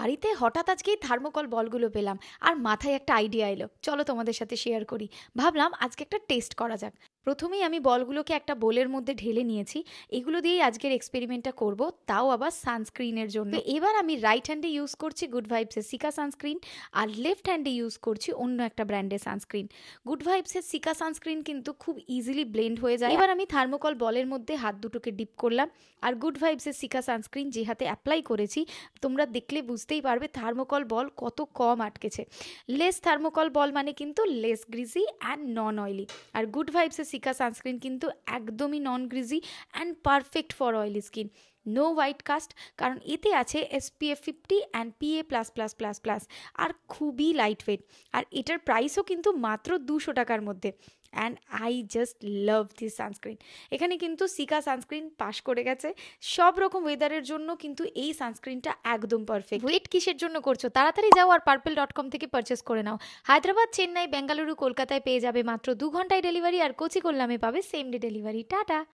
বাড়িতে হঠাৎ আজকেই থার্মোকল বলগুলো পেলাম আর মাথায় একটা আইডিয়া এলো, চলো তোমাদের সাথে শেয়ার করি। ভাবলাম আজকে একটা টেস্ট করা যাক। প্রথমেই আমি বলগুলোকে একটা বোলের মধ্যে ঢেলে নিয়েছি। এগুলো দিয়েই আজকের এক্সপেরিমেন্টটা করব, তাও আবার সানস্ক্রিনের জন্য। এবার আমি রাইট হ্যান্ডে ইউজ করছি গুড ভাইবসের সিকা সানস্ক্রিন, আর লেফট হ্যান্ডে ইউজ করছি অন্য একটা ব্র্যান্ডের সানস্ক্রিন। গুড ভাইবসের সিকা সানস্ক্রিন কিন্তু খুব ইজিলি ব্লেন্ড হয়ে যায়। এবার আমি থার্মোকল বলের মধ্যে হাত দুটোকে ডিপ করলাম, আর গুড ভাইবসের সিকা সানস্ক্রিন যে হাতে অ্যাপ্লাই করেছি তোমরা দেখলে বুঝতেই পারবে থার্মোকল বল কত কম আটকেছে। লেস থার্মোকল বল মানে কিন্তু less greasy and non oily, আর গুড ভাইবসের সিকা সানস্ক্রিন কিন্তু একদমই non greasy and perfect for oily skin. No white cast, কারণ এতে আছে SPF 50 অ্যান্ড PA++++, আর খুবই লাইট ওয়েট। আর এটার প্রাইসও কিন্তু মাত্র 200 টাকার মধ্যে। And I just love this sunscreen. এখানে কিন্তু সিকা সানস্ক্রিন পাশ করে গেছে সব রকম ওয়েদারের জন্য, কিন্তু এই সানস্ক্রিনটা একদম পারফেক্ট। ওয়েট কিসের জন্য করছো? তাড়াতাড়ি যাও আর purple.com থেকে পারচেস করে নাও। হায়দ্রাবাদ, চেন্নাই, বেঙ্গালুরু, কলকাতায় পেয়ে যাবে মাত্র 2 ঘন্টায় ডেলিভারি, আর কোচি কোল্লামে পাবে সেম ডে ডেলিভারি। টাটা।